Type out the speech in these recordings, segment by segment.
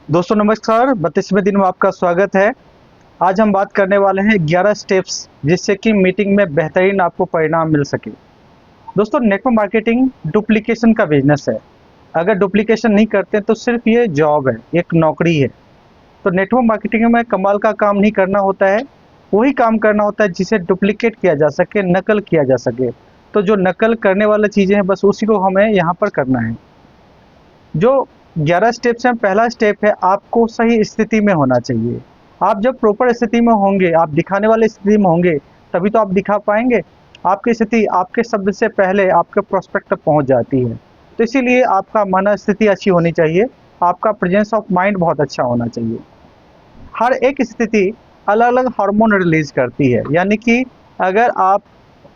दोस्तों नमस्कार, 32वें दिन में आपका स्वागत है। आज हम बात करने वाले हैं 11 स्टेप्स जिससे कि मीटिंग में बेहतरीन आपको परिणाम मिल सके। दोस्तों नेटवर्क मार्केटिंग डुप्लीकेशन का बिजनेस है। अगर डुप्लीकेशन नहीं करते तो सिर्फ ये जॉब है, एक नौकरी है। तो नेटवर्क मार्केटिंग में कमाल का काम नहीं करना होता है, वही काम करना होता है जिसे डुप्लीकेट किया जा सके, नकल किया जा सके। तो जो नकल करने वाली चीज़ें हैं बस उसी को हमें यहाँ पर करना है। जो 11 स्टेप्स हैं, पहला स्टेप है आपको सही स्थिति में होना चाहिए। आप जब प्रॉपर स्थिति में होंगे, आप दिखाने वाली स्थिति में होंगे, तभी तो आप दिखा पाएंगे। आपकी स्थिति आपके शब्द से पहले आपके प्रोस्पेक्ट तक पहुंच जाती है। तो इसीलिए आपका मन स्थिति अच्छी होनी चाहिए, आपका प्रेजेंस ऑफ माइंड बहुत अच्छा होना चाहिए। हर एक स्थिति अलग अलग हार्मोन रिलीज करती है, यानी कि अगर आप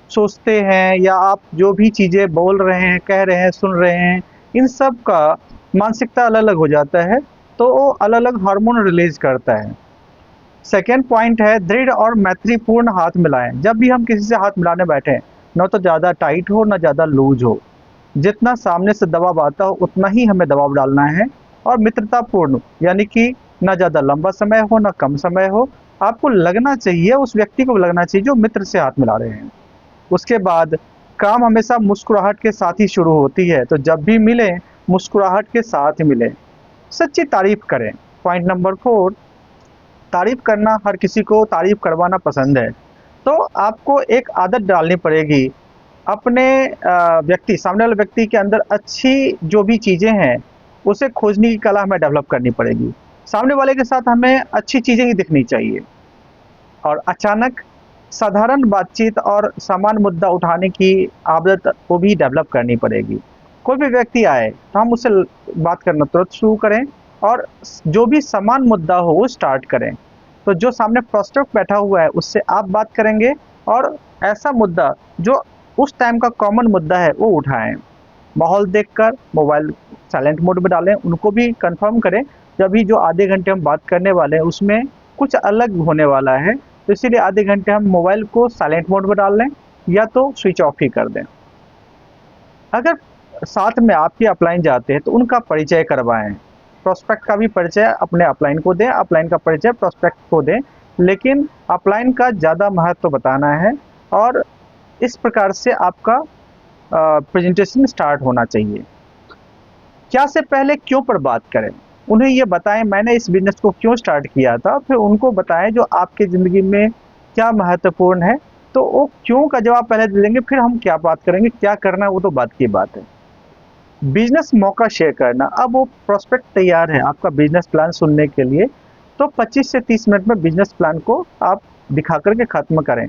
सोचते हैं या आप जो भी चीज़ें बोल रहे हैं, कह रहे हैं, सुन रहे हैं, इन सब का मानसिकता अलग अलग हो जाता है, तो वो अलग अलग हार्मोन रिलीज करता है। सेकेंड पॉइंट है दृढ़ और मैत्रीपूर्ण हाथ मिलाएं। जब भी हम किसी से हाथ मिलाने बैठें, न तो ज़्यादा टाइट हो न ज़्यादा लूज हो, जितना सामने से दबाव आता हो उतना ही हमें दबाव डालना है। और मित्रतापूर्ण, यानी कि न ज़्यादा लंबा समय हो न कम समय हो, आपको लगना चाहिए, उस व्यक्ति को लगना चाहिए जो मित्र से हाथ मिला रहे हैं। उसके बाद काम हमेशा मुस्कुराहट के साथ ही शुरू होती है, तो जब भी मिले मुस्कुराहट के साथ मिले। सच्ची तारीफ करें। पॉइंट नंबर 4, तारीफ करना, हर किसी को तारीफ करवाना पसंद है। तो आपको एक आदत डालनी पड़ेगी, अपने सामने वाले व्यक्ति के अंदर अच्छी जो भी चीज़ें हैं उसे खोजने की कला हमें डेवलप करनी पड़ेगी। सामने वाले के साथ हमें अच्छी चीज़ें ही दिखनी चाहिए। और अचानक साधारण बातचीत और सामान्य मुद्दा उठाने की आदत को भी डेवलप करनी पड़ेगी। कोई भी व्यक्ति आए तो हम उससे बात करना तुरंत शुरू करें और जो भी समान मुद्दा हो वो स्टार्ट करें। तो जो सामने प्रोस्पेक्ट बैठा हुआ है उससे आप बात करेंगे और ऐसा मुद्दा जो उस टाइम का कॉमन मुद्दा है वो उठाएं। माहौल देखकर मोबाइल साइलेंट मोड में डालें, उनको भी कंफर्म करें जब भी जो आधे घंटे हम बात करने वाले हैं उसमें कुछ अलग होने वाला है, तो इसीलिए आधे घंटे हम मोबाइल को साइलेंट मोड में डाल लें या तो स्विच ऑफ ही कर दें। अगर साथ में आपके अपलाइन जाते हैं तो उनका परिचय करवाएं। प्रोस्पेक्ट का भी परिचय अपने अपलाइन को दें, अपलाइन का परिचय प्रोस्पेक्ट को दें, लेकिन अपलाइन का ज़्यादा महत्व बताना है। और इस प्रकार से आपका प्रेजेंटेशन स्टार्ट होना चाहिए। क्या से पहले क्यों पर बात करें, उन्हें ये बताएं मैंने इस बिजनेस को क्यों स्टार्ट किया था, फिर उनको बताएं जो आपकी ज़िंदगी में क्या महत्वपूर्ण है। तो वो क्यों का जवाब पहले दे देंगे, फिर हम क्या बात करेंगे, क्या करना है वो तो बात की बात है। बिजनेस मौका शेयर करना, अब वो प्रोस्पेक्ट तैयार है आपका बिजनेस प्लान सुनने के लिए, तो 25 से 30 मिनट में बिजनेस प्लान को आप दिखा करके ख़त्म करें।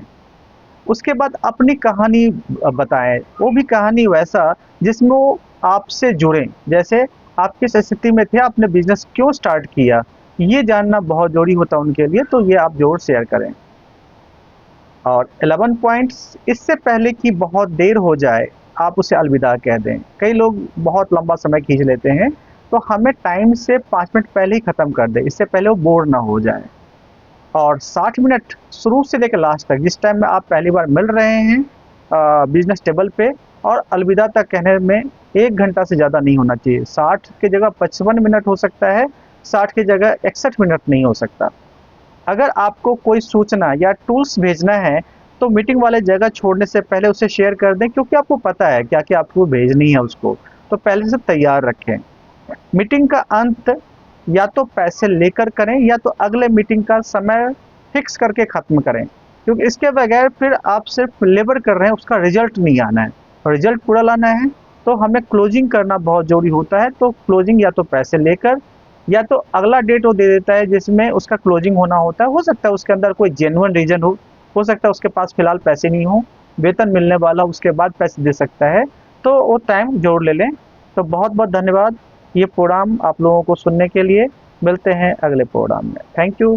उसके बाद अपनी कहानी बताएं, वो भी कहानी वैसा जिसमें वो आपसे जुड़ें। जैसे आप किस स्थिति में थे, आपने बिजनेस क्यों स्टार्ट किया, ये जानना बहुत ज़रूरी होता है उनके लिए, तो ये आप ज़रूर शेयर करें। और 11 पॉइंट्स, इससे पहले कि बहुत देर हो जाए आप उसे अलविदा कह दें। कई लोग बहुत लंबा समय खींच लेते हैं, तो हमें टाइम से 5 मिनट पहले ही ख़त्म कर दें, इससे पहले वो बोर ना हो जाए। और 60 मिनट शुरू से लेकर लास्ट तक, जिस टाइम में आप पहली बार मिल रहे हैं बिजनेस टेबल पे, और अलविदा तक कहने में 1 घंटा से ज़्यादा नहीं होना चाहिए। 60 की जगह 55 मिनट हो सकता है, 60 की जगह 61 मिनट नहीं हो सकता। अगर आपको कोई सूचना या टूल्स भेजना है तो मीटिंग वाले जगह छोड़ने से पहले उसे शेयर कर दें, क्योंकि आपको पता है क्या क्या आपको भेजनी है उसको, तो पहले से तैयार रखें। मीटिंग का अंत या तो पैसे लेकर करें या तो अगले मीटिंग का समय फिक्स करके ख़त्म करें, क्योंकि इसके बगैर फिर आप सिर्फ लेबर कर रहे हैं, उसका रिजल्ट नहीं आना है। रिजल्ट पूरा लाना है तो हमें क्लोजिंग करना बहुत ज़रूरी होता है। तो क्लोजिंग या तो पैसे लेकर या तो अगला डेट वो दे देता है जिसमें उसका क्लोजिंग होना होता है। हो सकता है उसके अंदर कोई जेन्युइन रीज़न हो सकता है उसके पास फ़िलहाल पैसे नहीं हो, वेतन मिलने वाला उसके बाद पैसे दे सकता है, तो वो टाइम जोड़ ले लें। तो बहुत बहुत धन्यवाद ये प्रोग्राम आप लोगों को सुनने के लिए। मिलते हैं अगले प्रोग्राम में। Thank you.